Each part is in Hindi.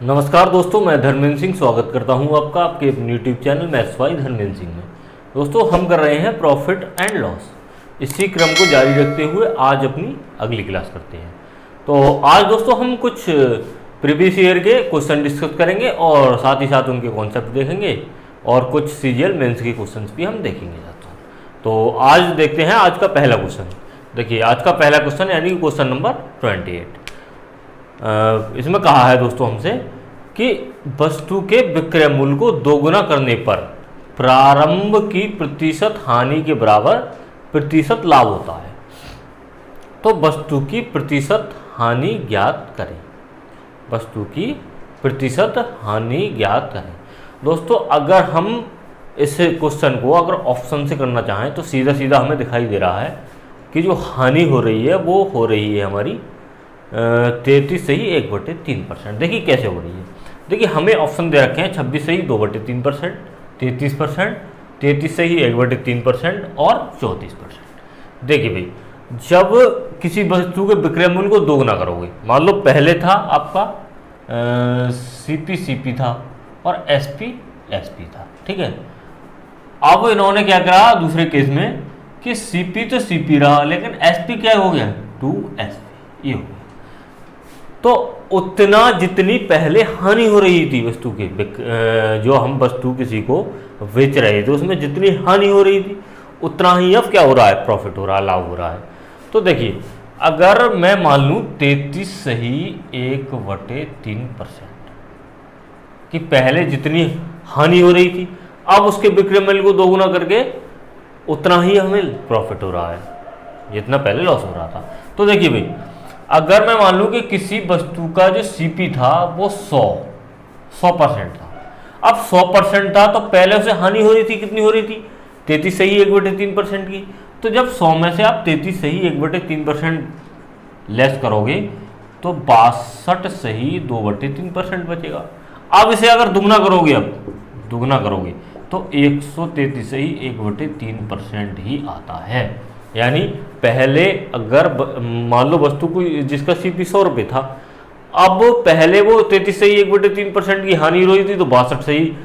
नमस्कार दोस्तों, मैं धर्मेंद्र सिंह स्वागत करता हूं आपका आपके अपने YouTube channel maths by Dharmendra Singh में। दोस्तों, हम कर रहे हैं प्रॉफिट एंड लॉस। इसी क्रम को जारी रखते हुए आज अपनी अगली क्लास करते हैं। तो आज दोस्तों हम कुछ प्रीवियस ईयर के क्वेश्चन डिस्कस करेंगे और साथ ही साथ उनके कॉन्सेप्ट देखेंगे और कुछ सीजीएल मेंस के क्वेश्चन भी हम देखेंगे दोस्तों। तो आज देखते हैं आज का पहला क्वेश्चन। देखिए, आज का पहला क्वेश्चन यानी कि क्वेश्चन नंबर 28। इसमें कहा है दोस्तों हमसे कि वस्तु के विक्रय मूल्य को दोगुना करने पर प्रारंभ की प्रतिशत हानि के बराबर प्रतिशत लाभ होता है। तो वस्तु की प्रतिशत हानि ज्ञात करें। वस्तु की प्रतिशत हानि ज्ञात करें। दोस्तों, अगर हम इस क्वेश्चन को अगर ऑप्शन से करना चाहें तो सीधा सीधा हमें दिखाई दे रहा है कि जो हानि हो रही है वो हो रही है हमारी 33 सही 1/3%। देखिए कैसे हो रही है। देखिए, हमें ऑप्शन दे रखे हैं 26 सही 2/3%, 33%, 33 सही 1/3% और 34%। देखिए भाई, जब किसी वस्तु के विक्रय मूल्य को दोगुना करोगे, मान लो पहले था आपका CP था और SP था, ठीक है। अब इन्होंने क्या करा दूसरे केस में कि CP तो CP रहा लेकिन SP क्या हो गया 2SP ये हो गया। तो उतना जितनी पहले हानि हो रही थी वस्तु के जो हम वस्तु किसी को बेच रहे थे उसमें जितनी हानि हो रही थी उतना ही अब क्या हो रहा है, प्रॉफिट हो रहा है, लाभ हो रहा है। तो देखिए, अगर मैं मान लूँ 33 सही 1/3% कि पहले जितनी हानि हो रही थी अब उसके विक्रय मूल्य को दोगुना करके उतना ही हमें प्रॉफिट हो रहा है जितना पहले लॉस हो रहा था। तो देखिए भाई, अगर मैं मान लूँ कि किसी वस्तु का जो CP था वो 100% था। अब 100% था तो पहले उसे हानि हो रही थी, कितनी हो रही थी 33 सही 1/3% की। तो जब 100 में से आप 33 सही 1/3% लेस करोगे तो 62 सही 2/3% बचेगा। अब इसे अगर दुगना करोगे, अब दुगना करोगे तो 133 सही 1/3% ही आता है। यानी पहले अगर मान लो वस्तु को जिसका CP 100 रुपये था, अब पहले वो 33 सही 1/3% की हानि हो रही थी तो 62 सही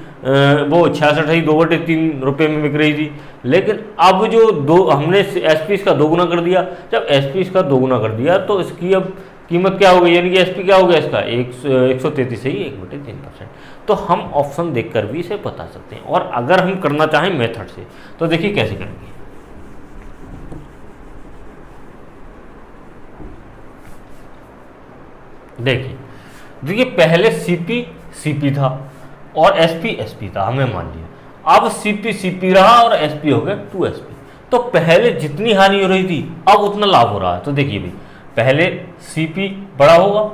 वो 66 सही 2/3 रुपये में बिक रही थी। लेकिन अब जो हमने SP का दोगुना कर दिया, जब SP का दोगुना कर दिया तो इसकी अब कीमत क्या हो गई, यानी कि SP क्या हो गया इसका 133 सही 1/3%। तो हम ऑप्शन देखकर भी इसे बता सकते हैं। और अगर हम करना चाहें मेथड से तो देखिए कैसे करेंगे। देखिए पहले CP था और SP था, हमें मान लिया। अब CP रहा और SP हो गया 2SP। तो पहले जितनी हानि हो रही थी अब उतना लाभ हो रहा है। तो देखिए भाई, पहले CP बड़ा होगा।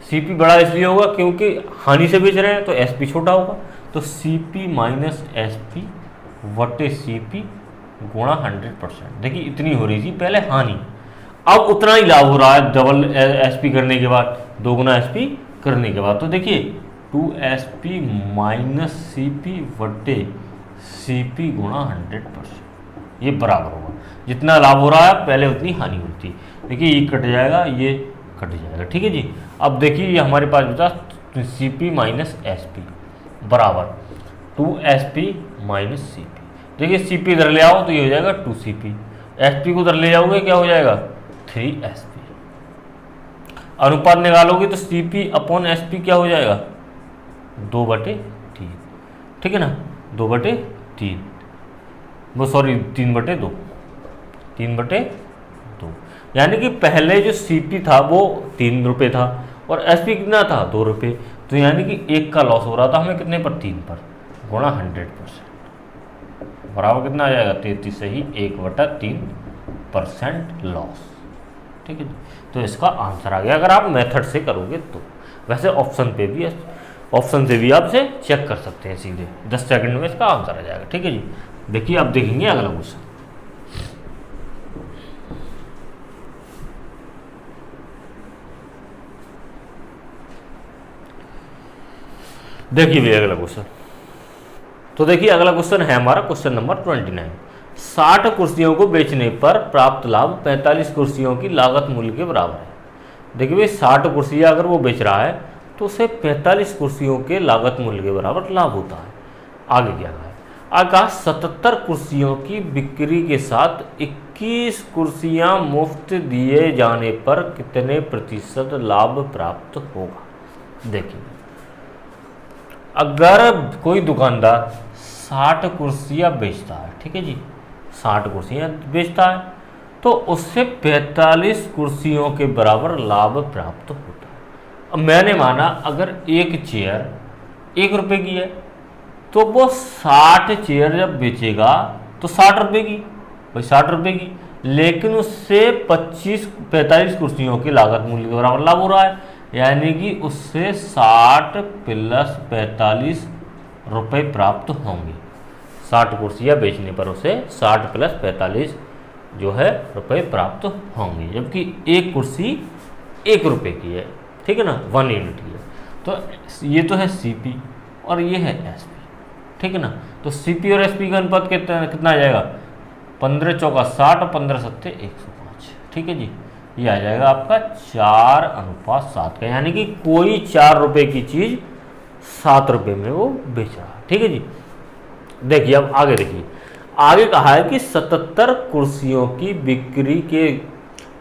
CP बड़ा इसलिए होगा क्योंकि हानि से बेच रहे हैं तो SP छोटा होगा। तो CP माइनस SP वटे CP गुणा 100%। देखिए, इतनी हो रही थी पहले हानि, अब उतना ही लाभ हो रहा है डबल SP करने के बाद, दोगुना SP करने के बाद। तो देखिए 2SP माइनस CP वटे CP गुणा 100%, ये बराबर होगा। जितना लाभ हो रहा है पहले उतनी हानि होती है। देखिए ये कट जाएगा, ये कट जाएगा, ठीक है जी। अब देखिए ये हमारे पास बचा CP माइनस SP बराबर 2SP माइनस CP। देखिए CP इधर ले आओ तो ये हो जाएगा 2CP, SP को इधर ले जाओगे क्या हो जाएगा 3SP। अनुपात निकालोगे तो CP अपॉन SP क्या हो जाएगा 2/3, ठीक है ना, 2/3 वो सॉरी 3/2, 3/2। यानी कि पहले जो CP था वो 3 रुपये था और SP कितना था 2 रुपये। तो यानी कि 1 का लॉस हो रहा था हमें कितने पर 3 पर, गुणा 100% बराबर कितना आ जाएगा 33 सही 1/3% लॉस, ठीक है। तो इसका आंसर आ गया अगर आप मेथड से करोगे तो। वैसे ऑप्शन से भी आप इसे चेक कर सकते हैं सीधे 10 सेकंड में इसका आंसर आ जाएगा, ठीक है जी। देखिए अब देखेंगे अगला क्वेश्चन। देखिए भी अगला क्वेश्चन। तो देखिए अगला क्वेश्चन है हमारा क्वेश्चन नंबर 29। 60 कुर्सियों को बेचने पर प्राप्त लाभ 45 कुर्सियों की लागत मूल्य के बराबर है। देखिए भाई 60 कुर्सियाँ अगर वो बेच रहा है तो उसे 45 कुर्सियों के लागत मूल्य के बराबर लाभ होता है। आगे क्या है, आगे 77 कुर्सियों की बिक्री के साथ 21 कुर्सियां मुफ्त दिए जाने पर कितने प्रतिशत लाभ प्राप्त होगा। देखिए, अगर कोई दुकानदार 60 कुर्सियां बेचता है, ठीक है जी, 60 कुर्सियां बेचता है, तो उससे 45 कुर्सियों के बराबर लाभ प्राप्त होता है। अब मैंने माना अगर एक चेयर 1 रुपये की है, तो वो 60 चेयर जब बेचेगा तो 60 रुपये की, भाई 60 रुपये की, लेकिन उससे 45 कुर्सियों की लागत मूल्य के बराबर लाभ हो रहा है, यानी कि उससे 60 प्लस 45 रुपये प्राप्त होंगे। 60 कुर्सियाँ बेचने पर उसे 60 प्लस 45 जो है रुपये प्राप्त होंगे, जबकि एक कुर्सी 1 रुपये की है, ठीक है ना, 1 यूनिट की है। तो ये तो है सीपी और ये है एसपी, ठीक है ना। तो सीपी और एसपी का अनुपात कितना आ जाएगा, 15 चौका 60 और 15 सत्ते 105, ठीक है जी। ये आ जाएगा आपका 4:7 का, यानी कि कोई 4 रुपये की चीज़ 7 रुपये में वो बेच रहा है, ठीक है जी। देखिए अब आगे देखिए, आगे कहा है कि 77 कुर्सियों की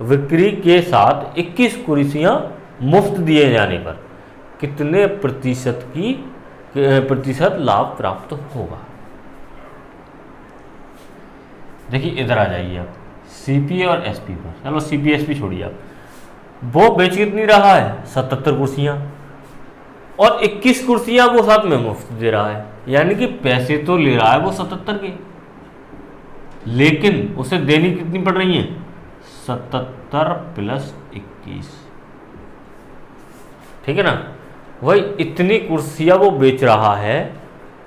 बिक्री के साथ 21 कुर्सियां मुफ्त दिए जाने पर कितने प्रतिशत लाभ प्राप्त होगा। देखिए इधर आ जाइए आप सीपी और एसपी पर, चलो सीपी एसपी छोड़िए आप, वो बेच कितनी रहा है 77 कुर्सियां, और 21 कुर्सियां वो साथ में मुफ्त दे रहा है, यानी कि पैसे तो ले रहा है वो 77 के, लेकिन उसे देनी कितनी पड़ रही है 77 प्लस 21, ठीक है ना। वही इतनी कुर्सियां वो बेच रहा है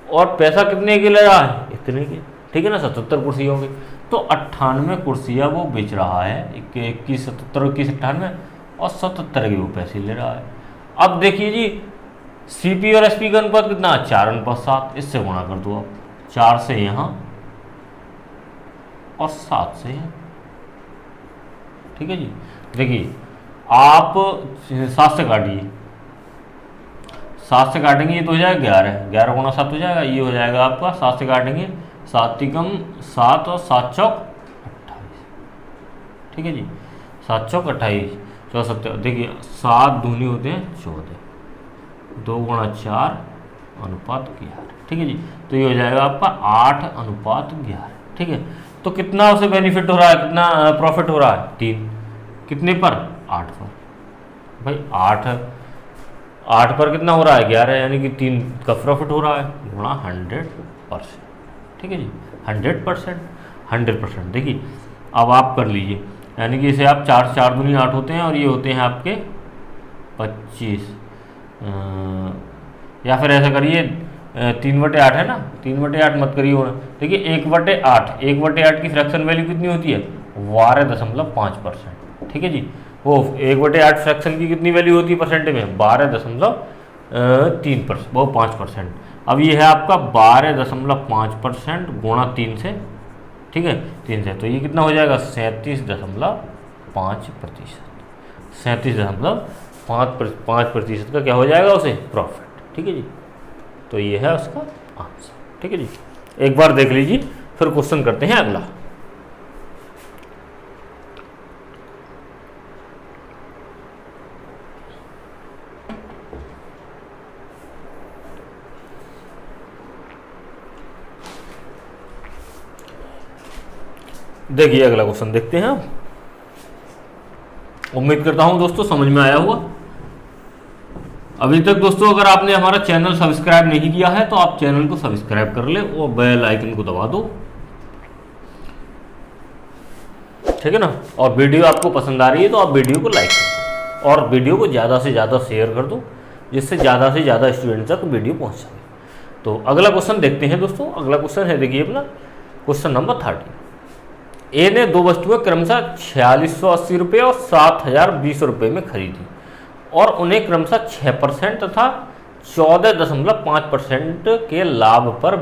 और पैसा कितने के ले रहा है, इतने के, ठीक है ना, 77 कुर्सियों के। तो 98 कुर्सियां वो बेच रहा है, 21 77 21 98 और 77 के वो पैसे ले रहा है। अब देखिए जी, सीपी और एसपी का अनुपात कितना है 4:7, इससे गुणा कर दो आप, 4 से यहाँ और 7 से यहाँ, ठीक है जी। देखिए आप 7 से काटिए, 7 से काटेंगे ये तो हो जाएगा 11 गुणा 7 हो जाएगा, ये हो जाएगा आपका 7 से काटेंगे 7 तिकम 7 और 7 चौक 28, ठीक है जी, 7 चौक 28 64। देखिए 7 दूनी होते हैं 14, 2 गुणा 4 अनुपात 11, ठीक है जी। तो ये हो जाएगा आपका 8:11, ठीक है। तो कितना उसे बेनिफिट हो रहा है, कितना प्रॉफिट हो रहा है 3, कितने पर 8 पर, भाई 8 पर कितना हो रहा है 11, यानी कि 3 का प्रॉफिट हो रहा है गुणा 100%, ठीक है जी, 100%। देखिए अब आप कर लीजिए, यानी कि इसे आप 4 दूनी 8 होते हैं और ये होते हैं आपके 25, या फिर ऐसा करिए 3/8 है ना, 3/8 मत करिए होना। देखिए 1/8 की फ्रैक्शन वैल्यू कितनी होती है 12.5%, ठीक है जी। वो 1/8 फ्रैक्शन की कितनी वैल्यू होती है परसेंटेज में 12.3%, वो 5%। अब ये है आपका 12.5% गुणा 3 से, ठीक है, 3 से, तो ये कितना हो जाएगा 37.5%, 37.5% का क्या हो जाएगा उसे प्रॉफिट, ठीक है जी। तो ये है उसका आंसर, ठीक है जी। एक बार देख लीजिए, फिर क्वेश्चन करते हैं अगला। देखिए अगला क्वेश्चन देखते हैं। उम्मीद करता हूं दोस्तों समझ में आया हुआ। अभी तक दोस्तों अगर आपने हमारा चैनल सब्सक्राइब नहीं किया है तो आप चैनल को सब्सक्राइब कर ले और बेल आइकन को दबा दो, ठीक है ना। और वीडियो आपको पसंद आ रही है तो आप वीडियो को लाइक कर दो और वीडियो को ज़्यादा से ज़्यादा शेयर कर दो, जिससे ज़्यादा से ज़्यादा स्टूडेंट तक वीडियो पहुँच सके। तो अगला क्वेश्चन देखते हैं दोस्तों। अगला क्वेश्चन है, देखिए अपना क्वेश्चन नंबर 30। ए ने 2 वस्तुएं क्रमशः 4680 रुपये और 7020 रुपये में खरीदी और उन्हें क्रमशः 6% तथा 14.5% के लाभ पर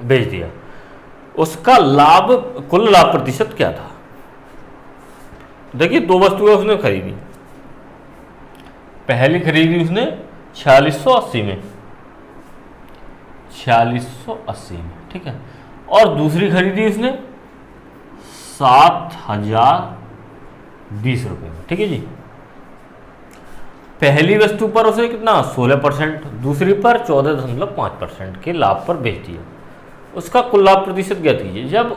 बेच दिया। उसका लाभ, कुल लाभ प्रतिशत क्या था। देखिए 2 वस्तुएं उसने खरीदी, पहली खरीदी उसने 4680 में, 4680 में, ठीक है। और दूसरी खरीदी उसने 7020 रुपये में, ठीक है जी। पहली वस्तु पर उसे कितना 16%, दूसरी पर 14.5% के लाभ पर बेच दिया। उसका कुल लाभ प्रतिशत ज्ञात कीजिए। जब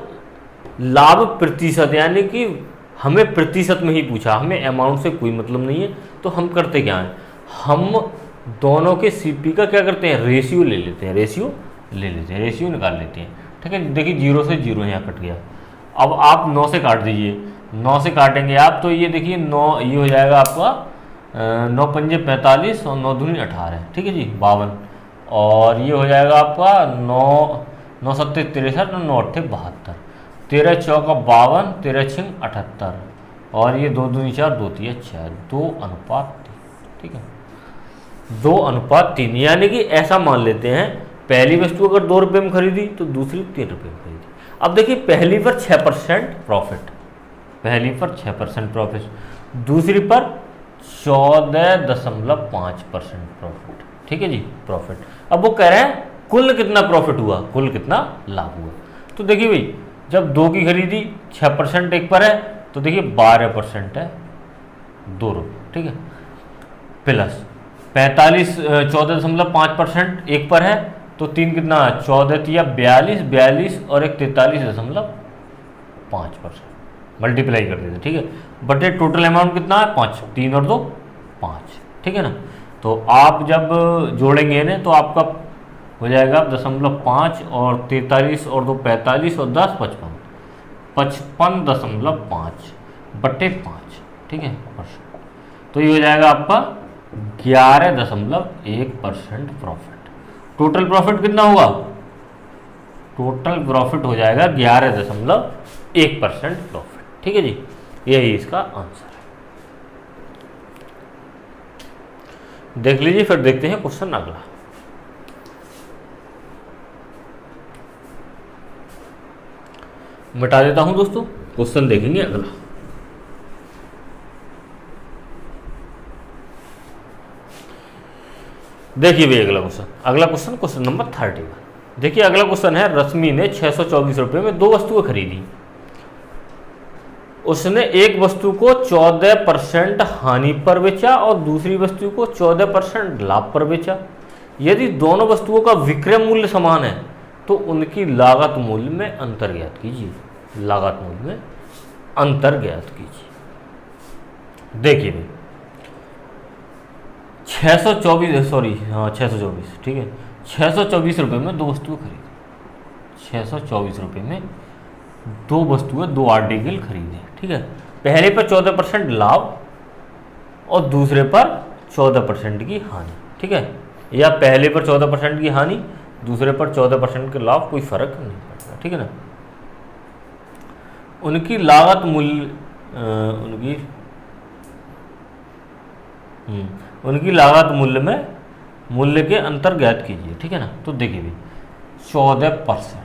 लाभ प्रतिशत यानी कि हमें प्रतिशत में ही पूछा, हमें अमाउंट से कोई मतलब नहीं है, तो हम करते क्या हैं, हम दोनों के सीपी का क्या करते हैं, रेशियो ले लेते हैं, रेशियो निकाल लेते हैं, ठीक है। देखिए 0 से 0 यहाँ कट गया। अब आप 9 से काट दीजिए, 9 से काटेंगे आप तो ये देखिए 9, ये हो जाएगा आपका 9 पंजे 45 और 9 दूनी 18, ठीक है जी 52। और ये हो जाएगा आपका 9 सत्ते 63 और 9 अट्ठे 72, 13 चौका 52, 13 छिंग 78 और ये 2 दूनी 4, 2 तिया 6, 2:3, ठीक है 2:3। यानी कि ऐसा मान लेते हैं पहली वस्तु अगर 2 रुपये में खरीदी तो दूसरी 3 रुपये में खरीदी। अब देखिए पहली पर 6% प्रॉफिट, पहली पर 6% प्रॉफिट, दूसरी पर 14.5% प्रॉफिट, ठीक है जी प्रॉफिट। अब वो कह रहे हैं कुल कितना प्रॉफिट हुआ, कुल कितना लाभ हुआ। तो देखिए भाई जब 2 की खरीदी 6% एक पर है तो देखिए 12% है 2 रुपये, ठीक है, प्लस 14.5% एक पर है तो 3 कितना 14 तिया 42, 42 और एक 43.5% मल्टीप्लाई कर देते, ठीक है, बटे टोटल अमाउंट कितना है 5, 3 और 2 5, ठीक है ना। तो आप जब जोड़ेंगे ना तो आपका हो जाएगा 0.5 और 43 और 2 45 और 10 55, 55.5 बटे 5, ठीक है परसेंट। तो ये हो जाएगा आपका 11.1% प्रॉफिट। टोटल प्रॉफिट कितना हुआ, टोटल प्रॉफिट हो जाएगा 11.1% प्रॉफिट, ठीक है जी। यही इसका आंसर है। देख लीजिए, फिर देखते हैं क्वेश्चन अगला। मिटा देता हूं दोस्तों, क्वेश्चन देखेंगे अगला। देखिए भाई अगला क्वेश्चन क्वेश्चन नंबर 31। देखिए अगला क्वेश्चन है, रश्मि ने 624 रुपये में 2 वस्तुएं खरीदी। उसने एक वस्तु को 14% हानि पर बेचा और दूसरी वस्तु को 14% लाभ पर बेचा। यदि दोनों वस्तुओं का विक्रय मूल्य समान है तो उनकी लागत मूल्य में अंतर ज्ञात कीजिए। लागत मूल्य में अंतर ज्ञात कीजिए। देखिए भाई 624, ठीक है, 624 रुपये में 2 वस्तुएं खरीदी। 624 रुपये में 2 वस्तुएं 2 आर्टिकल खरीदे, ठीक है। पहले पर 14% लाभ और दूसरे पर 14% की हानि, ठीक है, या पहले पर 14% की हानि दूसरे पर 14% के लाभ, कोई फर्क नहीं पड़ता, ठीक है ना। उनकी लागत मूल्य उनकी लागत मूल्य के अंतर ज्ञात कीजिए, ठीक है ना। तो देखिए भाई 14%,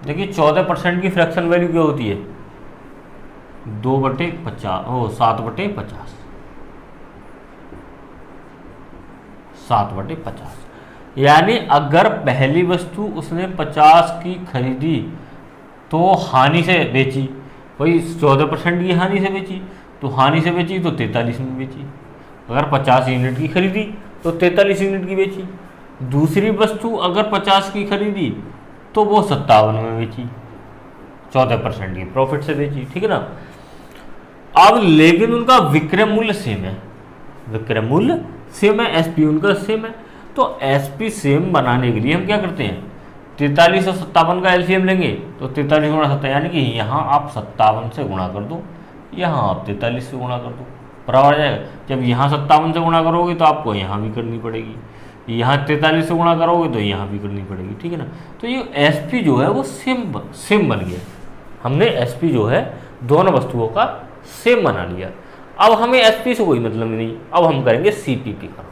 देखिए 14% की फ्रैक्शन वैल्यू क्या होती है 7/50, 7/50। यानी अगर पहली वस्तु उसने 50 की खरीदी तो हानि से बेची, वही 14% की हानि से बेची, तो हानि से बेची तो 43 में बेची। अगर 50 यूनिट की खरीदी तो 43 यूनिट की बेची। दूसरी वस्तु अगर 50 की खरीदी तो वो 57 में बेची, 14% की प्रॉफिट से बेची, ठीक है ना। अब लेकिन उनका विक्रय मूल्य सेम है, विक्रय मूल्य सेम है, एसपी उनका सेम है। तो एसपी सेम बनाने के लिए हम क्या करते हैं 43 और 57 का एलसीएम लेंगे तो 43 गुणा 57, यानी कि यहाँ आप 57 से गुणा कर दो, यहाँ आप 43 से गुणा कर दो, बराबर आ जाएगा। जब यहाँ 57 से गुणा करोगे तो आपको यहाँ भी करनी पड़ेगी, यहाँ 43 से गुणा करोगे तो यहाँ भी करनी पड़ेगी, ठीक है ना। तो ये एसपी जो है वो सेम बन गया। हमने एसपी जो है दोनों वस्तुओं का सेम बना लिया। अब हमें एसपी से कोई मतलब नहीं, अब हम करेंगे सीपीपी का,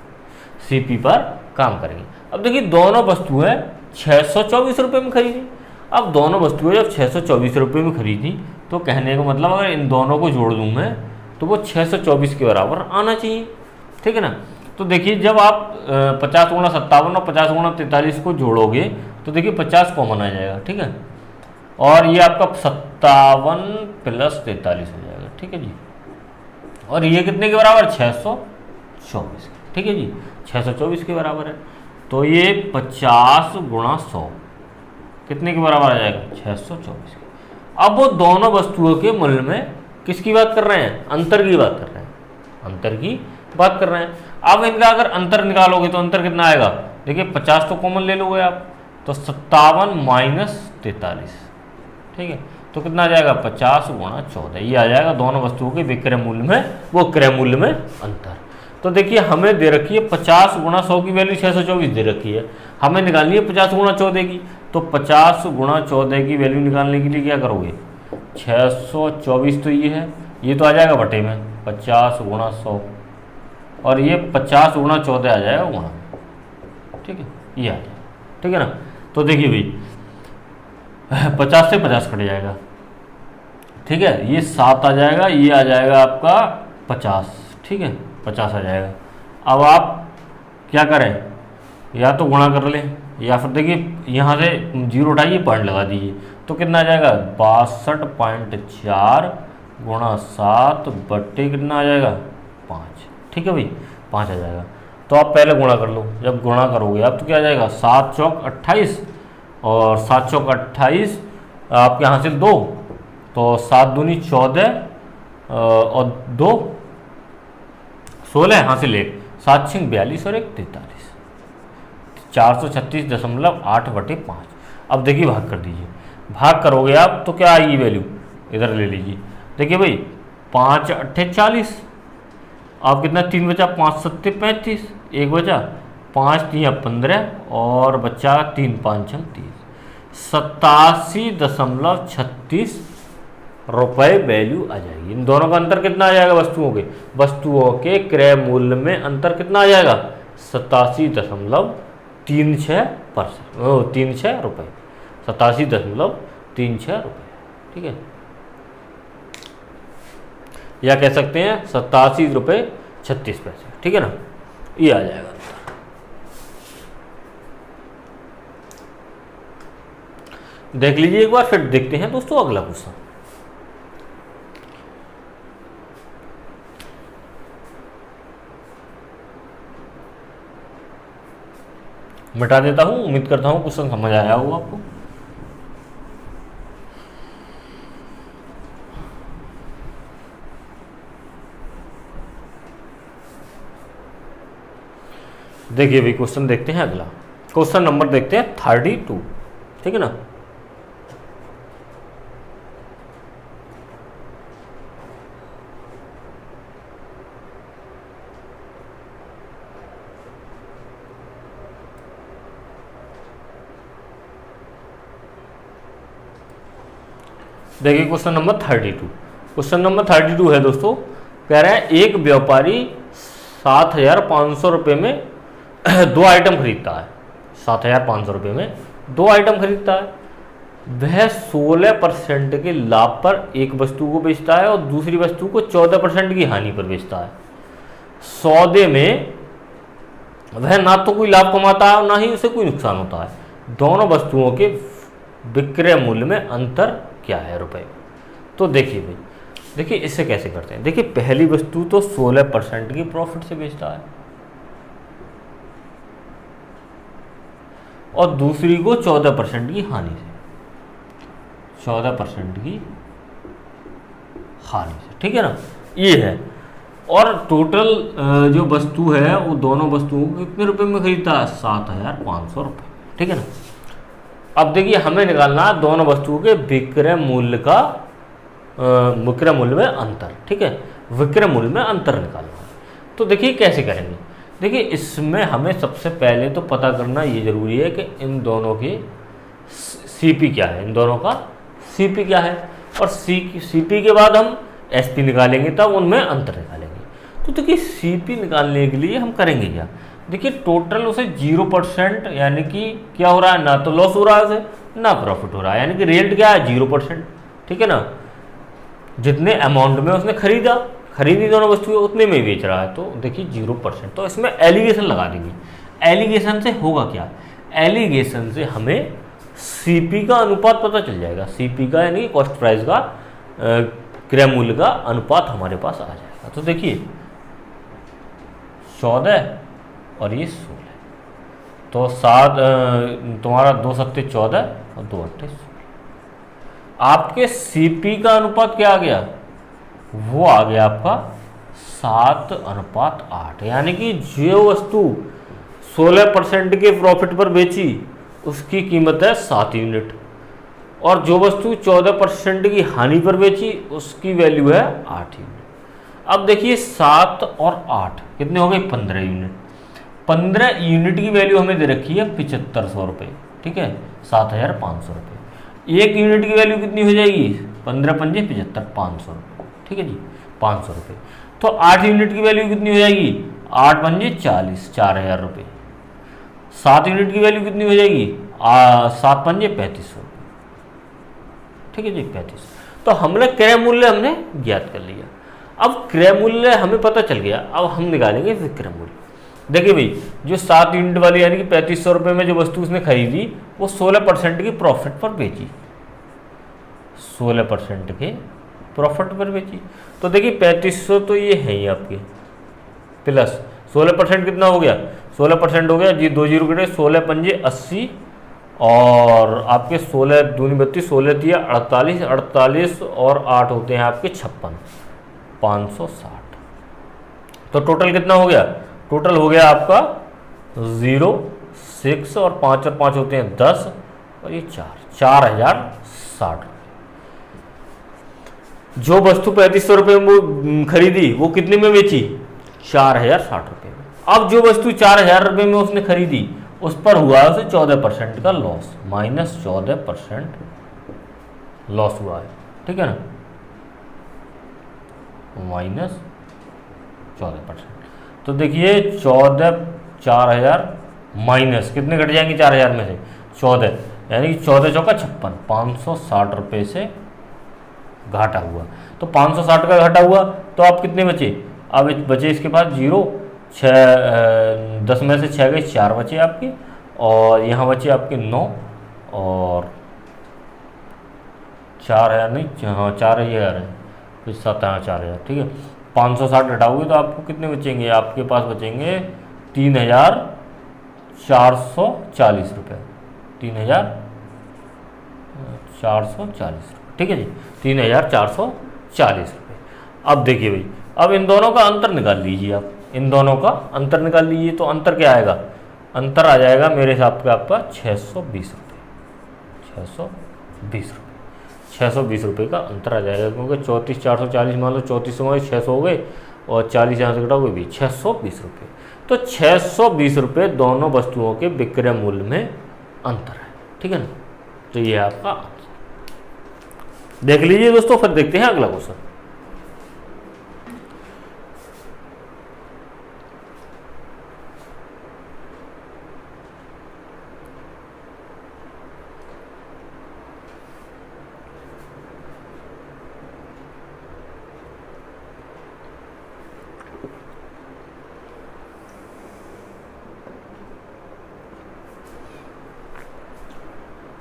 सीपी पर काम करेंगे। अब देखिए दोनों वस्तुएं 624 रुपये में खरीदी। अब दोनों वस्तुएं जब 624 रुपये में खरीदी तो कहने का मतलब अगर इन दोनों को जोड़ दूँ मैं तो वो 624 के बराबर आना चाहिए, ठीक है ना। तो देखिए जब आप 50 गुणा 57 और 50 गुणा 43 को जोड़ोगे तो देखिए 50 कॉमन आ जाएगा, ठीक है, और ये आपका 57 प्लस 43 हो जाएगा, ठीक है जी। और ये कितने के बराबर, 624, ठीक है जी, 624 के बराबर है। तो ये 50 गुणा 100 कितने के बराबर आ जाएगा, 624 के। अब वो दोनों वस्तुओं के मूल्य में किसकी बात कर रहे हैं, अंतर की बात कर रहे हैं, अंतर की बात कर रहे हैं। अब इनका अगर अंतर निकालोगे तो अंतर कितना आएगा, देखिए 50 तो कॉमन ले लोगे आप, तो 57 माइनस 43, ठीक है, तो कितना आ जाएगा, 50 गुणा 14, ये आ जाएगा दोनों वस्तुओं के विक्रय मूल्य में, वो क्रय मूल्य में अंतर। तो देखिए हमें दे रखी है 50 गुणा 100 की वैल्यू 624 दे रखी है, हमें निकालनी है 50 गुणा 14 की। तो 50 गुणा 14 की वैल्यू निकालने के लिए क्या करोगे, 624 तो ये है, ये तो आ जाएगा बटे में 50 गुणा 100, और ये 50 गुणा 14 आ जाएगा गुणा, ठीक है, ये आ जाएगा, ठीक है ना। तो देखिए भाई 50 से 50 कट जाएगा, ठीक है, ये 7 आ जाएगा, ये आ जाएगा आपका 50, ठीक है, 50 आ जाएगा। अब आप क्या करें, या तो गुणा कर लें या फिर देखिए यहाँ से 0 उठाइए, पॉइंट लगा दीजिए, तो कितना आ जाएगा, 62.4 गुणा 7 बट्टे कितना आ जाएगा, 5, ठीक है भाई, 5 आ जाएगा। तो आप पहले गुणा कर लो, जब गुणा करोगे आप तो क्या आ जाएगा, 7 चौक 28 और 7 चौक 28 आपके यहाँ से 2, तो 7 दूनी 14 और 2 16, यहाँ से ले 7 छिंग 42 और 1 43, 436.8 बटे 5। अब देखिए भाग कर दीजिए, भाग करोगे आप तो क्या आएगी वैल्यू, इधर ले लीजिए, देखिए भाई 5 अट्ठे 40, अब कितना 3 बचा, 5 सत्ते 35, 1 बचा, 5 3 15 और बचा 3 5 30, 87.36 रुपये वैल्यू आ जाएगी। इन दोनों का अंतर कितना आ जाएगा, वस्तुओं के क्रय मूल्य में अंतर कितना आ जाएगा, 87.36 रुपये, 87.36 रुपये, ठीक है, या कह सकते हैं 87 रुपये 36 पैसे, ठीक है ना, ये आ जाएगा। देख लीजिए एक बार, फिर देखते हैं दोस्तों अगला क्वेश्चन। मिटा देता हूं, उम्मीद करता हूं क्वेश्चन समझ आया होगा आपको। देखिए भाई क्वेश्चन देखते हैं अगला, क्वेश्चन नंबर देखते हैं 32, ठीक है ना। देखिए क्वेश्चन नंबर 32, क्वेश्चन नंबर 32 है दोस्तों, कह रहा है एक व्यापारी 7,500 रुपये में 2 आइटम खरीदता है, 7,500 रुपये में 2 आइटम खरीदता है, वह 16% के लाभ पर एक वस्तु को बेचता है और दूसरी वस्तु को 14% की हानि पर बेचता है। सौदे में वह ना तो कोई लाभ कमाता है और ना ही उसे कोई नुकसान होता है। दोनों वस्तुओं के विक्रय मूल्य में अंतर क्या है रुपए। तो देखिए भाई, देखिए इससे कैसे करते हैं। देखिए पहली वस्तु तो 16% की प्रॉफिट से बेचता है और दूसरी को 14% की हानि से, 14% की हानि से, ठीक है ना, ये है। और टोटल जो वस्तु है वो दोनों वस्तुओं को कितने रुपए में खरीदता है, 7,500 रुपये, ठीक है ना। अब देखिए हमें निकालना है दोनों वस्तुओं के विक्रय मूल्य का विक्रय मूल्य में अंतर, ठीक है, विक्रय मूल्य में अंतर निकालना है। तो देखिए कैसे करेंगे। देखिए इसमें हमें सबसे पहले तो पता करना ये जरूरी है कि इन दोनों के सीपी क्या है, इन दोनों का सीपी क्या है, और सीपी के बाद हम एसपी निकालेंगे, तब उनमें अंतर निकालेंगे। तो देखिए सीपी निकालने के लिए हम करेंगे क्या। देखिए टोटल उसे 0% यानी कि क्या हो रहा है, ना तो लॉस हो रहा है उसे, ना प्रॉफिट हो रहा है, यानी कि रिजल्ट क्या है 0%, ठीक है ना। जितने अमाउंट में उसने खरीदी दोनों वस्तुएं उतने में बेच रहा है, तो देखिए 0%। तो इसमें एलिगेशन लगा देंगे। एलिगेशन से होगा क्या, एलिगेशन से हमें सीपी का अनुपात पता चल जाएगा। सीपी का यानी कॉस्ट प्राइस का क्रय मूल्य का अनुपात हमारे पास आ जाएगा। तो देखिए 14 और ये 16, तो 7 तुम्हारा 2 सत्ते 14 और 2 अट्ठे 16। आपके सीपी का अनुपात क्या आ गया, वो आ गया आपका 7:8। यानी कि जो वस्तु 16% के प्रॉफिट पर बेची उसकी कीमत है 7 यूनिट, और जो वस्तु 14% की हानि पर बेची उसकी वैल्यू है 8 यूनिट। अब देखिए 7 और 8 कितने हो गए, 15 यूनिट। 15 यूनिट की वैल्यू हमें दे रखी है 7500 रुपये, ठीक है, 7500 रुपये। एक यूनिट की वैल्यू कितनी हो जाएगी, 15 पंजे 75, 500 रुपये, ठीक है जी, 500 रुपये। तो 8 यूनिट की वैल्यू कितनी हो जाएगी, 8 पंजे 40, 4000 रुपये। 7 यूनिट की वैल्यू कितनी हो जाएगी, 7 पंजे 3500 रुपये, ठीक है जी, 35। तो हमने क्रय मूल्य हमने ज्ञात कर लिया। अब क्रय मूल्य हमें पता चल गया, अब हम निकालेंगे विक्रय मूल्य। देखिए भाई, जो 7 यूनिट वाली यानी कि 3500 रुपये में जो वस्तु उसने खरीदी वो 16% की प्रॉफिट पर बेची, 16% के प्रॉफिट पर बेची। तो देखिए 3500 तो ये है ही आपके, प्लस 16% कितना हो गया, 16% हो गया जी, 2 जीरो कटे, 16 पंजे 80 और आपके 16 दूनी 32, 16 दिया 48, 48 और 8 होते हैं आपके 56, 560। तो टोटल कितना हो गया, टोटल हो गया आपका 0, 6 और 5 और 5 होते हैं 10 और ये 4060। जो वस्तु 3500 रुपये में खरीदी वो कितने में बेची, 4060 रुपये में। अब जो वस्तु 4000 रुपये में उसने खरीदी उस पर हुआ उसे 14% का लॉस, -14% लॉस हुआ है, ठीक है ना, -14%। तो देखिए 4000 माइनस कितने घट जाएंगे 4000 में से 14, यानी कि 14 चौका 56, 560 रुपये से घाटा हुआ। तो 560 का घाटा हुआ तो आप कितने बचे, अब बचे इसके पास 0, 10 में से 6 गए 4 बचे आपके, और यहाँ बचे आपके 9 और 4000 नहीं, हाँ 4000 है, फिर 7 4000, ठीक है। 560 घटाओगे तो आपको कितने बचेंगे, आपके पास बचेंगे 3440 रुपये, 3440 रुपये, ठीक है जी, 3440 रुपये। अब देखिए भाई, अब इन दोनों का अंतर निकाल लीजिए आप, इन दोनों का अंतर निकाल लीजिए। तो अंतर क्या आएगा, अंतर आ जाएगा मेरे हिसाब से आपका 620 रुपये, 620 रुपये, 620 रुपये का अंतर आ जाएगा, क्योंकि 34,440 मान लो 3400 में 600 हो गए और 40 यहाँ से घटाओगे भी 620 रुपये। तो 620 रुपये दोनों वस्तुओं के विक्रय मूल्य में अंतर है, ठीक है ना। तो ये आपका आंसर देख लीजिए दोस्तों। फिर देखते हैं अगला क्वेश्चन।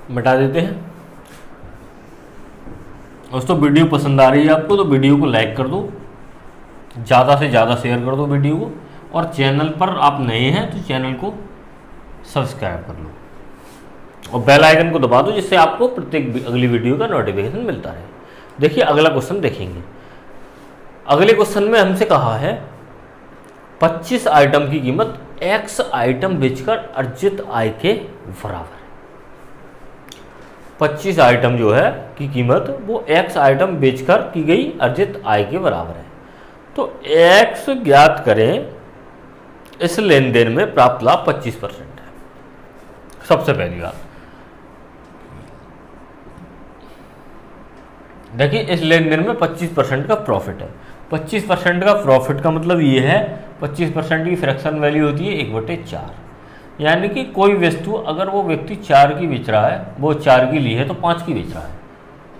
मिटा देते हैं दोस्तों। वीडियो पसंद आ रही है आपको तो वीडियो को लाइक कर दो, ज़्यादा से ज़्यादा शेयर कर दो वीडियो को, और चैनल पर आप नए हैं तो चैनल को सब्सक्राइब कर लो और बेल आइकन को दबा दो, जिससे आपको प्रत्येक अगली वीडियो का नोटिफिकेशन मिलता रहे। देखिए अगला क्वेश्चन देखेंगे। अगले क्वेश्चन में हमसे कहा है 25 आइटम की कीमत X आइटम बेचकर अर्जित आय के बराबर है। 25 आइटम जो है की कीमत वो X आइटम बेचकर की गई अर्जित आय के बराबर है। तो X ज्ञात करें, इस लेन देन में प्राप्त लाभ 25% है। सबसे पहली बात देखिए, इस लेन देन में 25% का प्रॉफिट है। 25% का प्रॉफिट का मतलब ये है 25% की फ्रैक्शन वैल्यू होती है 1/4, यानी कि कोई वस्तु अगर वो व्यक्ति 4 की बेच रहा है, वो 4 की ली है तो 5 की बेच रहा है,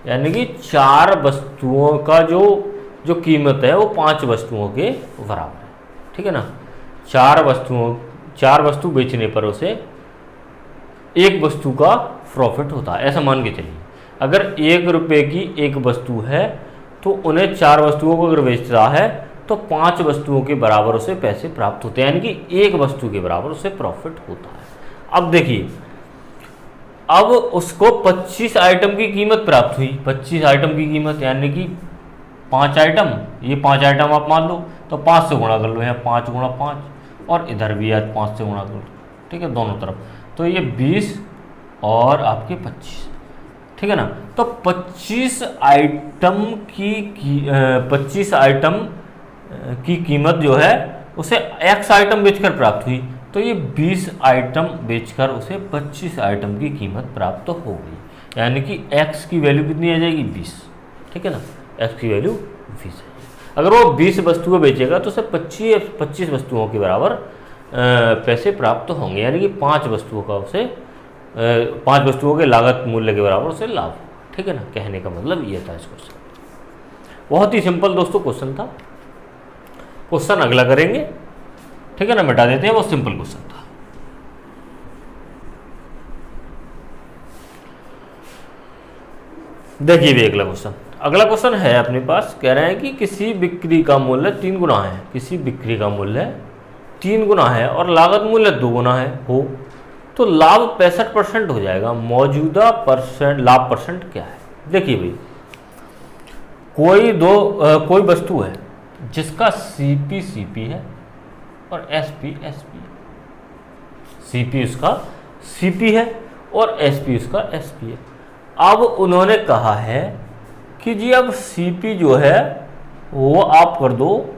यानी कि 4 वस्तुओं का जो जो कीमत है वो 5 वस्तुओं के बराबर है, ठीक है ना। 4 वस्तु बेचने पर उसे 1 वस्तु का प्रॉफिट होता है, ऐसा मान के चलिए। अगर 1 रुपये की 1 वस्तु है तो उन्हें 4 वस्तुओं को अगर बेचता है तो 5 वस्तुओं के बराबर उसे पैसे प्राप्त होते हैं, यानी कि 1 वस्तु के बराबर उसे प्रॉफिट होता है। अब देखिए, अब उसको 25 आइटम की कीमत प्राप्त हुई। 25 आइटम की कीमत यानी कि 5 आइटम, ये 5 आइटम आप मान लो, तो 5 से गुणा कर लो, यहाँ 5 गुणा 5, और इधर भी आज 5 से गुणा कर लो, ठीक है, दोनों तरफ। तो ये 20 और आपके 25, ठीक है ना। तो 25 आइटम की कीमत जो है उसे x आइटम बेचकर प्राप्त हुई, तो ये 20 आइटम बेचकर उसे 25 आइटम की कीमत प्राप्त हो गई, यानी कि x की वैल्यू कितनी आ जाएगी, 20, ठीक है ना। x की वैल्यू 20 है। अगर वो 20 वस्तुएं बेचेगा तो उसे 25 वस्तुओं के बराबर पैसे प्राप्त होंगे, यानी कि 5 वस्तुओं का उसे 5 वस्तुओं के लागत मूल्य के बराबर उसे लाभ होगा, ठीक है ना। कहने का मतलब ये था इस क्वेश्चन। बहुत ही सिंपल दोस्तों क्वेश्चन था। क्वेश्चन अगला करेंगे, ठीक है ना, मिटा देते हैं, बहुत सिंपल क्वेश्चन था। देखिए भी अगला क्वेश्चन। अगला क्वेश्चन है अपने पास, कह रहे हैं कि किसी बिक्री का मूल्य 3 गुना है, किसी बिक्री का मूल्य 3 गुना है और लागत मूल्य 2 गुना है हो, तो लाभ 65% हो जाएगा। मौजूदा लाभ परसेंट क्या है। देखिए भाई, कोई वस्तु है जिसका सीपी सीपी है और एसपी एसपी। सीपी उसका सीपी है और एसपी उसका एसपी है। अब उन्होंने कहा है कि जी अब सीपी जो है वो आप कर दो,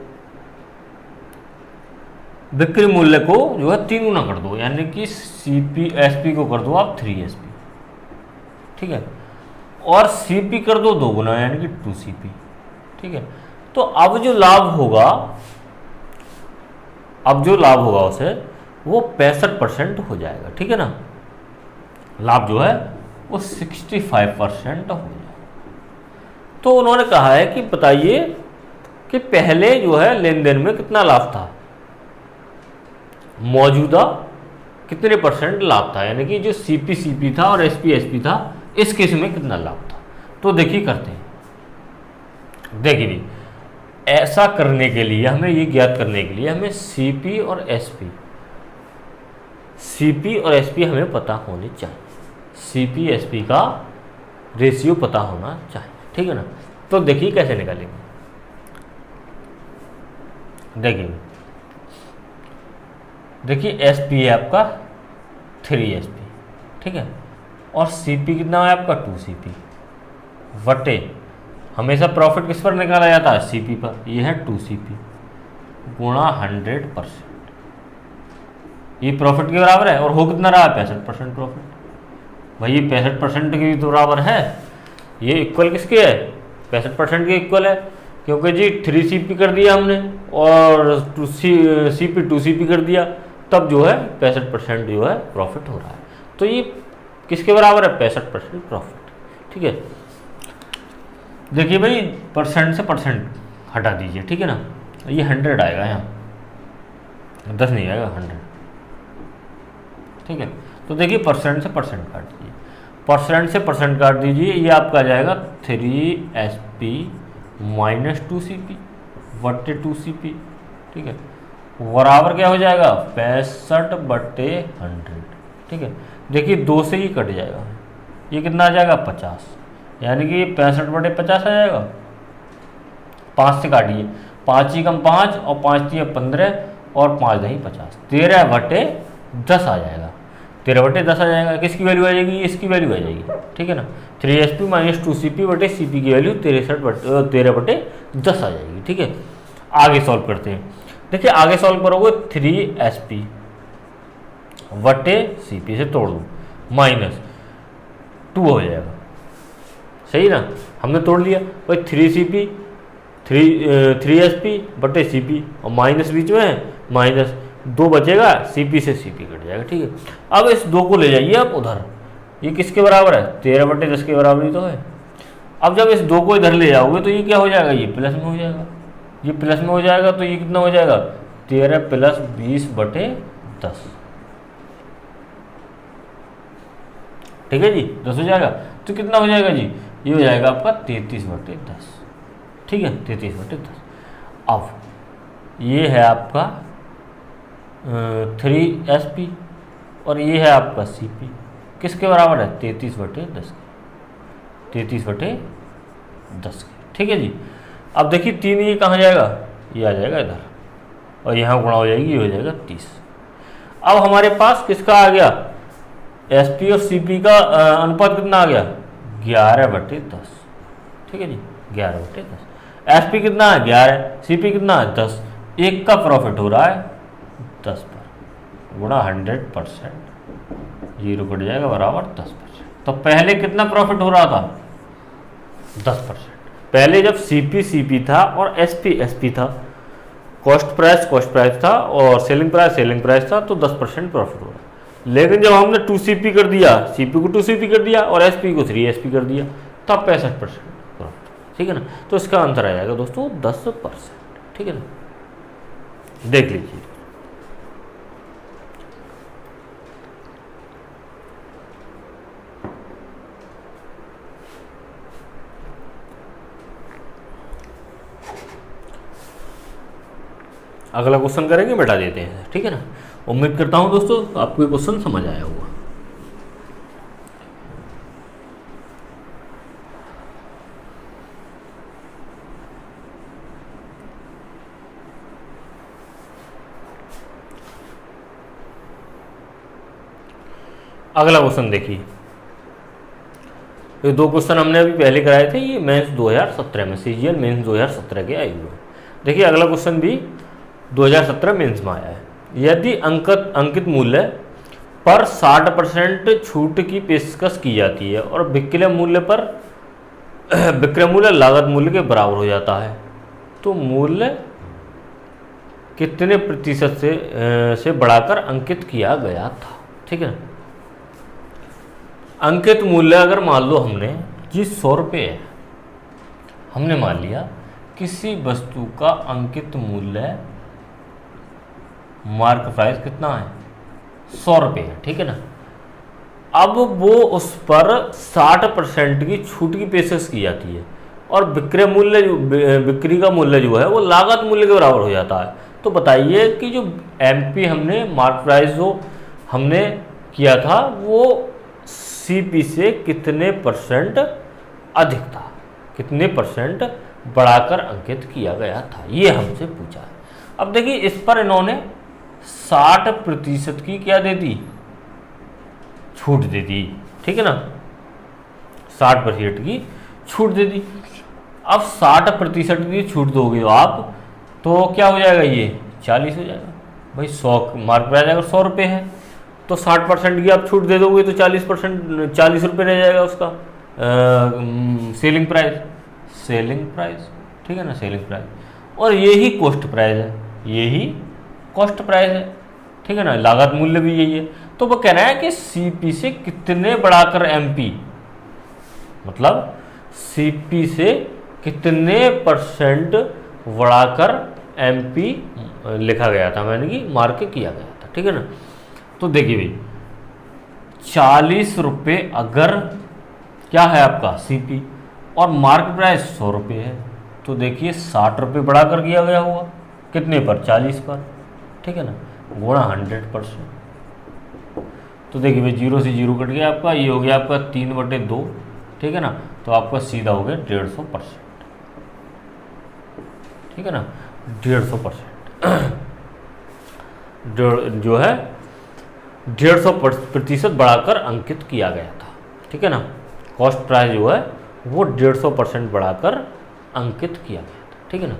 बिक्री मूल्य को जो है 3 गुना कर दो, यानी कि सीपी एसपी को कर दो आप 3SP, ठीक है, और सीपी कर दो 2 गुना, यानी कि 2CP, ठीक है। तो अब जो लाभ होगा, उसे वो 65% हो जाएगा, ठीक है ना। लाभ जो है वो 65% हो जाएगा। तो उन्होंने कहा है कि बताइए कि पहले जो है लेन देन में कितना लाभ था, मौजूदा कितने % लाभ था, यानी कि जो सीपी सीपी था और एसपी एसपी था, इस केस में कितना लाभ था। तो देखिए करते हैं। देखिए ऐसा करने के लिए हमें ये ज्ञात करने के लिए हमें सीपी और एसपी हमें पता होनी चाहिए। सीपी एसपी का रेशियो पता होना चाहिए, ठीक है ना। तो देखिए कैसे निकालेंगे। देखिए एसपी है आपका 3SP, ठीक है, और सीपी कितना है आपका 2CP वटे, हमेशा प्रॉफिट किस पर निकाला जाता है, सीपी पर। ये है 2CP गुणा 100%, ये प्रॉफिट के बराबर है, और हो कितना रहा है 65% प्रॉफिट। भाई ये 65% के तो बराबर है, ये इक्वल किसके है, 65% के इक्वल है, क्योंकि जी 3CP कर दिया हमने और 2CP कर दिया, तब जो है 65% जो है प्रॉफिट हो रहा है। तो ये किसके बराबर है, 65% प्रॉफिट, ठीक है। देखिए भाई % से % हटा दीजिए, ठीक है ना। ये 100 आएगा, यहाँ 10 नहीं आएगा, 100, ठीक है। तो देखिए % से % काट दीजिए, % से % काट दीजिए, ये आपका आ जाएगा 3SP माइनस 2CP वटे 2CP, ठीक है, बराबर क्या हो जाएगा 65/100, ठीक है। देखिए 2 से ही कट जाएगा, ये कितना आ जाएगा 50, यानी कि 65/50 आ जाएगा। 5 से काटिए, 5 ही कम 5 और 5 दिए 15 और 5 नहीं 50, 13/10 आ जाएगा। 13/10 आ जाएगा। किसकी वैल्यू आ जाएगी, इसकी वैल्यू आ जाएगी, ठीक है ना। 3SP माइनस 2CP बटे CP की वैल्यू 13/10 आ जाएगी, ठीक है। आगे सॉल्व करते हैं। देखिए आगे सॉल्व करोगे 3SP वटे CP से तोड़ दो, माइनस 2 हो जाएगा, सही ना, हमने तोड़ लिया। भाई 3CP 3SP बटे CP और माइनस बीच में है, माइनस 2 बचेगा, CP से CP कट जाएगा, ठीक है। अब इस 2 को ले जाइए आप उधर, ये किसके बराबर है, 13/10 के बराबर ही तो है। अब जब इस 2 को इधर ले जाओगे तो ये क्या हो जाएगा, ये प्लस में हो जाएगा, ये प्लस में हो जाएगा, तो ये कितना हो जाएगा 13 + 20/10। ठीक है जी, 10 हो जाएगा। तो कितना हो जाएगा जी, ये हो जाएगा आपका 33/10। ठीक है, 33/10। अब ये है आपका 3sp और ये है आपका cp, किसके बराबर है 33/10, 33/10। ठीक है जी। अब देखिए 3 ये कहाँ जाएगा, ये आ जाएगा इधर, और यहाँ गुणा हो जाएगी, ये हो जाएगा 30। अब हमारे पास किसका आ गया, sp और cp का अनुपात कितना आ गया 11/10। ठीक है जी, 11/10। sp कितना है 11, cp कितना है 10, एक का प्रॉफिट हो रहा है 10 पर, गुणा 100%, 0 कट जाएगा बराबर 10%। तो पहले कितना प्रॉफिट हो रहा था 10%। पहले जब cp था और sp था, कॉस्ट प्राइस था और सेलिंग प्राइस था, तो 10% प्रॉफिट हो रहा। लेकिन जब हमने 2cp कर दिया, cp को 2cp कर दिया और sp को 3sp कर दिया, तब 65% प्रॉफिट। ठीक है ना, तो इसका आंसर आ जाएगा दोस्तों 10%। ठीक है ना, देख लीजिए। अगला क्वेश्चन करेंगे, बैठा देते हैं। ठीक है ना, उम्मीद करता हूं दोस्तों आपको ये क्वेश्चन समझ आया होगा। अगला क्वेश्चन देखिए, ये 2 क्वेश्चन हमने अभी पहले कराए थे, ये मेंस 2017 में, सीजीएल मेंस 2017 के आए हुए। देखिए अगला क्वेश्चन भी 2017 मेंस में आया है। यदि अंकित मूल्य पर 60% छूट की पेशकश की जाती है और विक्रय मूल्य लागत मूल्य के बराबर हो जाता है, तो मूल्य कितने प्रतिशत से बढ़ाकर अंकित किया गया था। ठीक है, अंकित मूल्य अगर मान लो हमने जी 100 रुपये है, हमने मान लिया किसी वस्तु का अंकित मूल्य मार्क प्राइस कितना है 100 रुपये है। ठीक है ना, अब वो उस पर 60% की छूट की पेशकश की जाती है और बिक्री का मूल्य जो है वो लागत मूल्य के बराबर हो जाता है। तो बताइए कि जो एमपी हमने मार्क प्राइस जो हमने किया था वो सीपी से कितने % अधिक था, कितने % बढ़ाकर अंकित किया गया था, ये हमसे पूछा है। अब देखिए इस पर इन्होंने 60% की क्या दे दी, छूट दे दी। ठीक है ना, 60% की छूट दे दी। अब 60% की छूट दोगे आप तो क्या हो जाएगा, ये 40 हो जाएगा भाई। 100 मार्क प्राइस अगर 100 रुपये है तो 60% की आप छूट दे दोगे तो 40% 40 रुपये रह जाएगा उसका सेलिंग प्राइस। ठीक है ना, सेलिंग प्राइस, और यही कॉस्ट प्राइस है, यही कॉस्ट प्राइस है। ठीक है ना, लागत मूल्य भी यही है। तो वो कह रहा है कि सीपी से कितने बढ़ाकर एमपी, मतलब सीपी से कितने % बढ़ाकर एमपी लिखा गया था, मैंने कि मार्क किया गया था। ठीक है ना, तो देखिए भाई 40 रुपये अगर क्या है आपका सीपी और मार्क प्राइस 100 रुपये है, तो देखिए 60 रुपये बढ़ाकर किया गया होगा, कितने पर 40 पर। ठीक है ना, गुणा 100%। तो देखिए भाई 0 से 0 कट गया आपका, ये हो गया आपका 3/2। ठीक है ना, तो आपका सीधा हो गया 150%। ठीक है ना, 150% जो है 150% बढ़ाकर अंकित किया गया था। ठीक है ना, कॉस्ट प्राइस जो है वो 150% बढ़ाकर अंकित किया गया था। ठीक है ना,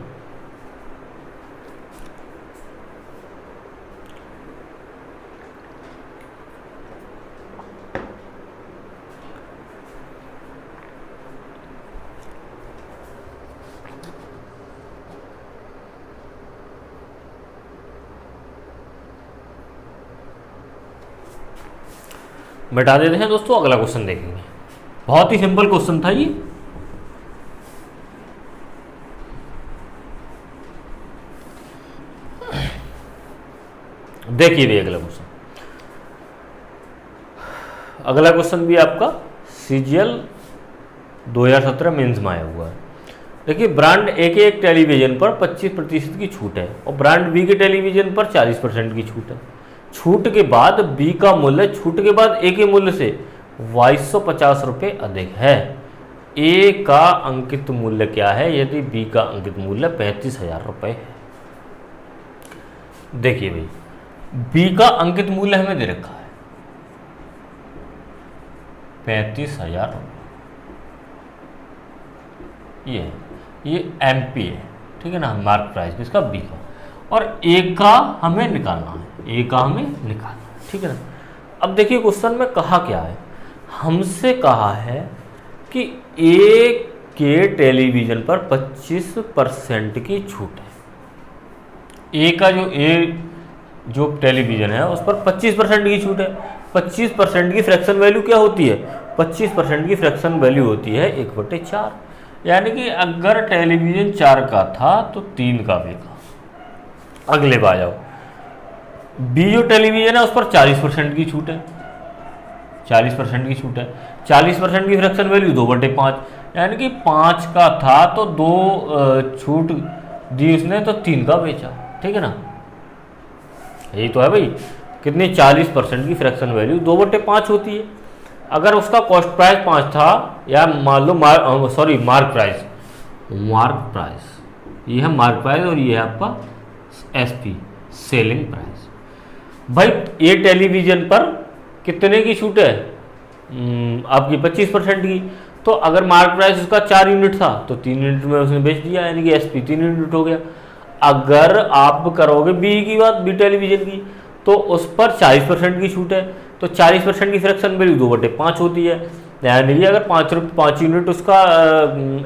मिटा देते हैं दोस्तों। अगला क्वेश्चन देखेंगे, बहुत ही सिंपल क्वेश्चन था ये, देखिए भी अगला क्वेश्चन, अगला क्वेश्चन भी आपका CGL 2017 मेंस में आया हुआ है। देखिए ब्रांड ए के एक टेलीविजन पर 25% की छूट है और ब्रांड बी के टेलीविजन पर 40% की छूट है। छूट के बाद बी का मूल्य छूट के बाद ए के मूल्य से 2250 रुपये अधिक है। ए का अंकित मूल्य क्या है यदि बी का अंकित मूल्य 35,000 रुपये है। देखिए भाई, बी का अंकित मूल्य हमें दे रखा है 35,000 रुपये, ये MP है, ठीक है ना, मार्क प्राइस इसका बी का, और ए का हमें निकालना है, ए का हमें निकालना है, ठीक है ना। अब देखिए क्वेश्चन में कहा क्या है, हमसे कहा है कि ए के टेलीविज़न पर 25% की छूट है। ए का जो टेलीविज़न है उस पर 25% की छूट है। 25% की फ्रैक्शन वैल्यू क्या होती है? 25% की फ्रैक्शन वैल्यू होती है 1/4, यानी कि अगर टेलीविज़न 4 का था तो 3 का बिका। अगले बार जाओ, बी जो टेलीविज़न है उस पर 40% की छूट है, 40% की छूट है। 40% की फ्रैक्शन वैल्यू 2/5, यानी कि 5 का था तो 2 छूट दी उसने तो 3 का बेचा, ठीक है ना। यही तो है भाई, कितनी 40% की फ्रैक्शन वैल्यू 2/5 होती है। अगर उसका कॉस्ट प्राइस 5 था, या मान लो मार्क प्राइस, ये है मार्क प्राइस और ये है आपका SP सेलिंग प्राइस। भाई ये टेलीविज़न पर कितने की छूट है? आपकी 25% की। तो अगर मार्क प्राइस उसका 4 यूनिट था तो 3 यूनिट में उसने बेच दिया, यानी कि SP 3 यूनिट हो गया। अगर आप करोगे बी की बात, बी टेलीविज़न की, तो उस पर 40% की छूट है, तो 40% की फ्रैक्शन वैल्यू 2/5 होती है, यानी कि अगर 5 यूनिट उसका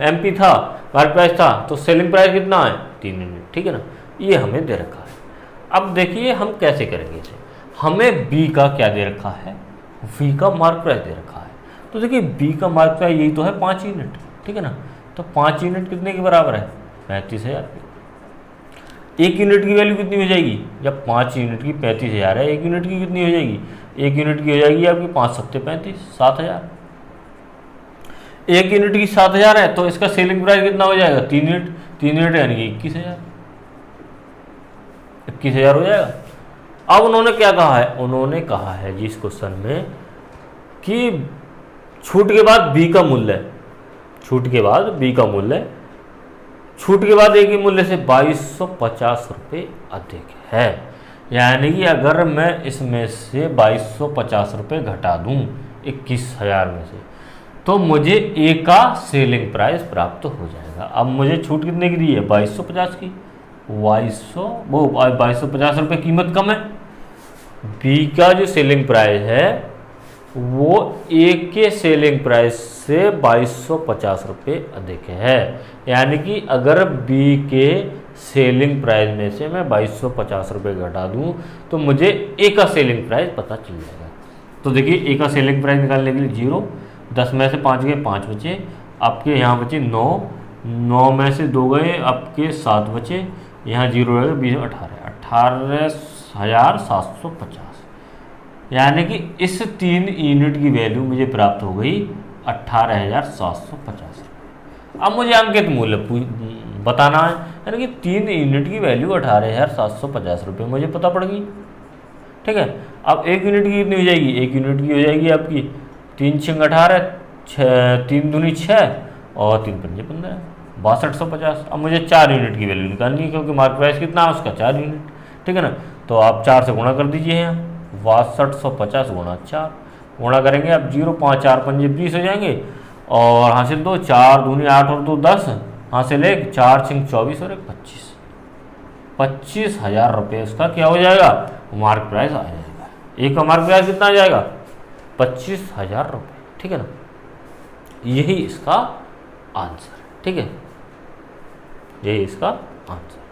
MP था, मार्क प्राइस था, तो सेलिंग प्राइस कितना है? 3 यूनिट, ठीक है ना। ये हमें दे रखा है। अब देखिए हम कैसे करेंगे इसे। हमें बी का क्या दे रखा है? बी का मार्क प्राइस दे रखा है। तो देखिए बी का मार्क प्राइस यही तो है 5 यूनिट, ठीक है ना। तो 5 यूनिट कितने के बराबर है? 35,000। 1 यूनिट की वैल्यू कितनी हो जाएगी? जब 5 यूनिट की 35,000 है, 1 यूनिट की कितनी हो जाएगी? 1 यूनिट की हो जाएगी आपकी 5 सत्ते 35, 7,000। 1 यूनिट की 7,000 है तो इसका सेलिंग प्राइस कितना हो जाएगा? 3 यूनिट यानी कि 21,000 हो जाएगा। अब उन्होंने क्या कहा है? उन्होंने कहा है जिस क्वेश्चन में कि छूट के बाद बी का मूल्य, छूट के बाद ए के मूल्य से 2250 रुपये अधिक है, यानी कि अगर मैं इसमें से 2250 रुपये घटा दूं 21,000 में से, तो मुझे ए का सेलिंग प्राइस प्राप्त हो जाएगा। अब मुझे छूट कितने की दी है? 2250 की। 2250 रुपये कीमत कम है। बी का जो सेलिंग प्राइस है वो ए के सेलिंग प्राइस से 2250 रुपये अधिक है, यानी कि अगर बी के सेलिंग प्राइस में से मैं 2250 रुपये घटा दूं तो मुझे ए का सेलिंग प्राइस पता चल जाएगा। तो देखिए ए का सेलिंग प्राइस निकालने के लिए 0, 10 में से 5 गए 5 बचे, आपके यहाँ बचे 9 में से 2 गए आपके 7 बचे, यहाँ 0 रहेगा, 20 18,750, यानी कि इस 3 यूनिट की वैल्यू मुझे प्राप्त हो गई 18,750 रुपये। अब मुझे अंकित मूल्य बताना है, यानी कि 3 यूनिट की वैल्यू 18,750 रुपये मुझे पता पड़ गई, ठीक है। अब 1 यूनिट की कितनी हो जाएगी? 1 यूनिट की हो जाएगी आपकी 3 × 18, 3 दूनी 6 और 3 पंजे 15, 6250। अब मुझे 4 यूनिट की वैल्यू निकालनी है, क्योंकि मार्क प्राइस कितना है उसका? 4 यूनिट, ठीक है ना। तो आप 4 से गुणा कर दीजिए, यहाँ 6250 गुणा 4 गुणा करेंगे, अब 0 5 4 पंजे 20 हो जाएंगे, और हासिल 2, 4 दूनी 8 और 2 10, हासिल 1, 4 × 24 और 1 25, 25,000 रुपये उसका क्या हो जाएगा? मार्क प्राइस आ जाएगा। एक का मार्क प्राइस कितना आ जाएगा? 25,000 रुपये, ठीक है ना। यही इसका आंसर, ठीक है, यही इसका आंसर।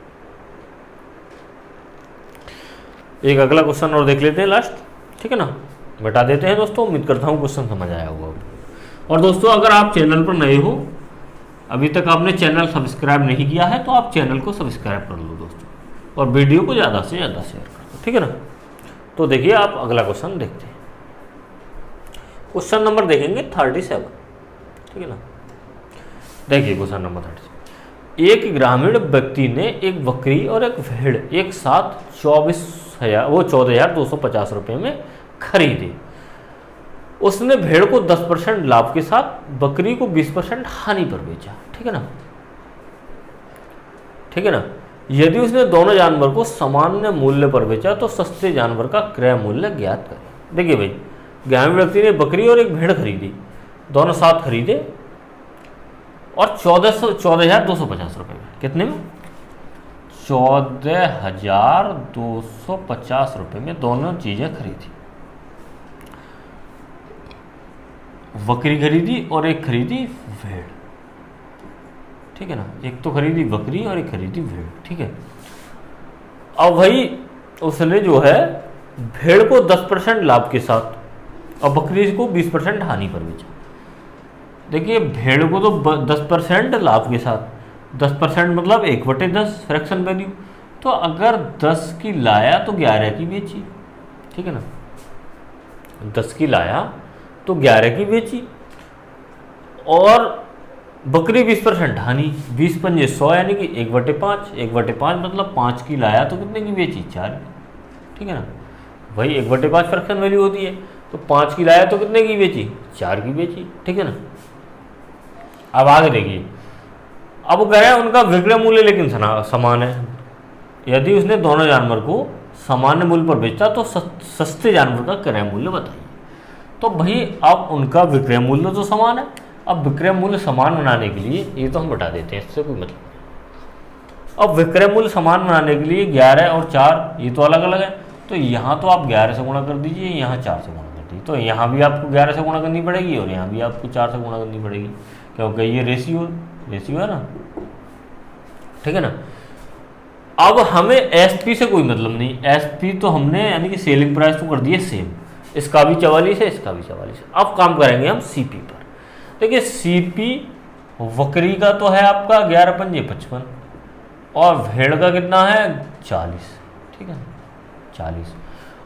एक अगला क्वेश्चन और देख लेते हैं लास्ट, ठीक है ना, बता देते हैं दोस्तों। उम्मीद करता हूँ क्वेश्चन समझ आया होगा। और दोस्तों अगर आप चैनल पर नए हो, अभी तक आपने चैनल सब्सक्राइब नहीं किया है, तो आप चैनल को सब्सक्राइब कर लो दोस्तों, और वीडियो को ज़्यादा से ज़्यादा शेयर कर दो, ठीक है ना। तो देखिए आप अगला क्वेश्चन देखते हैं। क्वेश्चन नंबर देखेंगे 37, ठीक है ना। देखिए क्वेश्चन नंबर 37, एक ग्रामीण व्यक्ति ने एक बकरी और एक भेड़ एक साथ 14,250 रुपये में खरीदी। उसने भेड़ को 10% लाभ के साथ बकरी को 20% हानि पर बेचा, ठीक है ना, ठीक है ना। यदि उसने दोनों जानवर को सामान्य मूल्य पर बेचा तो सस्ते जानवर का क्रय मूल्य ज्ञात करें। देखिए भाई, ग्रामीण व्यक्ति ने बकरी और एक भेड़ खरीदी, दोनों साथ खरीदे और 14,250 रुपये में, कितने में? 14,250 रुपये में दोनों चीज़ें खरीदी। बकरी खरीदी और एक खरीदी भेड़, ठीक है ना। एक तो खरीदी बकरी और एक खरीदी भेड़, ठीक है। अब भाई उसने जो है भेड़ को 10% लाभ के साथ और बकरी को 20% हानि पर बेचा। देखिए भेड़ को तो 10% लाभ के साथ, 10% मतलब 1/10 फ्रैक्शन वैल्यू, तो अगर 10 की लाया तो 11 की बेची, ठीक है ना। 10 की लाया तो 11 की बेची और बकरी 20% हानि, 20 पंजे 100 यानी कि 1/5, 1/5 मतलब 5 की लाया तो कितने की बेची? 4, ठीक है ना। भाई 1/5 फ्रैक्शन वैल्यू होती है, तो 5 की लाया तो कितने की बेची? 4 की बेची, ठीक है ना। अब आगे देखिए, अब वो कह रहा है उनका विक्रय मूल्य लेकिन समान है। यदि उसने दोनों जानवर को सामान्य मूल्य पर बेचा तो सस्ते जानवर का क्रय मूल्य बताइए। तो भाई अब उनका विक्रय मूल्य तो समान है। अब विक्रय मूल्य समान बनाने के लिए ये तो हम बता देते हैं, इससे कोई मतलब नहीं। अब विक्रय मूल्य समान बनाने के लिए 11 और 4 ये तो अलग अलग है, तो यहाँ तो आप 11 से गुणा कर दीजिए, यहाँ 4 से गुणा कर दीजिए, तो यहाँ भी आपको 11 से गुणा करनी पड़ेगी और यहाँ भी आपको 4 से गुणा करनी पड़ेगी, क्योंकि ये रेशियो है ना, ठीक है ना। अब हमें एसपी से कोई मतलब नहीं, एसपी तो हमने यानी कि सेलिंग प्राइस तो कर दिए सेम, इसका भी 44 है, इसका भी 44 है। अब काम करेंगे हम सीपी पर। देखिए सीपी बकरी का तो है आपका 11 पंजे 55 और भेड़ का कितना है? 40, ठीक है 40,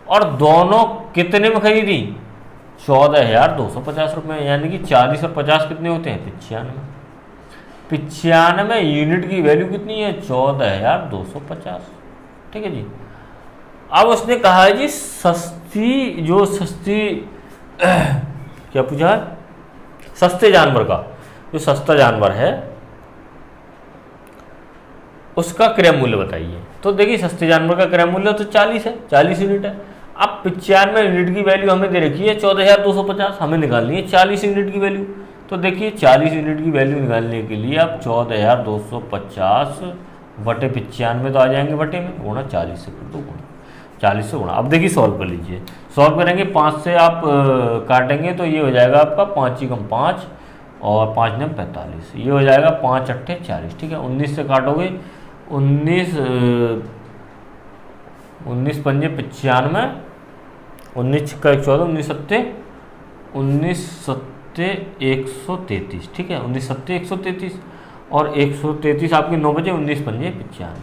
और दोनों कितने में खरीदी? 14,250 रुपये, यानी कि 40 और 50 कितने होते हैं? 95। 95 यूनिट की वैल्यू कितनी है? 14,250, ठीक है जी। अब उसने कहा है जी सस्ती क्या पूछा है? सस्ते जानवर का, जो सस्ता जानवर है उसका क्रय मूल्य बताइए। तो देखिए सस्ते जानवर का क्रय मूल्य तो 40 है, 40 यूनिट है। अब 95 यूनिट की वैल्यु हमें दे रखी है 14,250, हमें निकालनी है 40 यूनिट की वैल्यू। तो देखिए 40 यूनिट की वैल्यू निकालने के लिए आप 14,250 बटे 95 तो आ जाएंगे, बटे में गुणा 40 से कर दो, गुणा 40 से गुणा। अब देखिए सॉल्व कर लीजिए, सॉल्व करेंगे 5 से आप काटेंगे तो ये हो जाएगा आपका 5 ही कम 5 और 5 9 45, ये हो जाएगा 5 8 40, ठीक है। 19 से काटोगे 19 पंजे 95, 19 का 14, 19 सत्ते 133, ठीक है। 19 सत्ते 133 और 133 आपके 9 बजे 19 पंजे 95,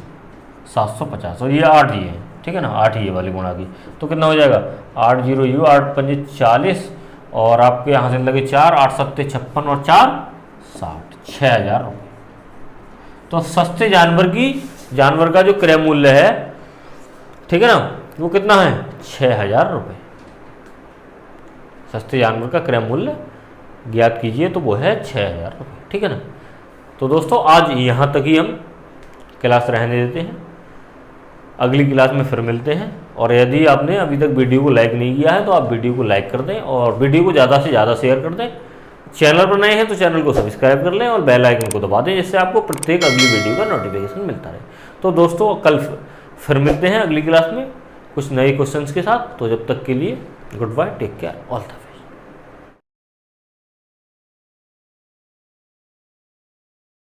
750 और ये 8 ही है, ठीक है ना। 8 ही है वाली गुणा की, तो कितना हो जाएगा? 8 0 यू 8 पंजे 40 और आपके यहाँ से लगे 4, 8 सत्ते 56 और 4 60, 6,000 रुपये। तो सस्ते जानवर का जो क्रय मूल्य है, ठीक है ना, वो कितना है? 6,000 रुपये। सस्ते जानवर का क्रय मूल्य ज्ञात कीजिए, तो वो है 6,000 रुपये, ठीक है ना। तो दोस्तों आज यहाँ तक ही हम क्लास रहने देते हैं, अगली क्लास में फिर मिलते हैं। और यदि आपने अभी तक वीडियो को लाइक नहीं किया है तो आप वीडियो को लाइक कर दें और वीडियो को ज़्यादा से ज़्यादा शेयर कर दें। चैनल पर नए हैं तो चैनल को सब्सक्राइब कर लें और बेल आइकन को दबा दें, जिससे आपको प्रत्येक अगली वीडियो का नोटिफिकेशन मिलता रहे। तो दोस्तों कल फिर मिलते हैं अगली क्लास में कुछ नए क्वेश्चंस के साथ। तो जब तक के लिए goodbye, take care, all the way.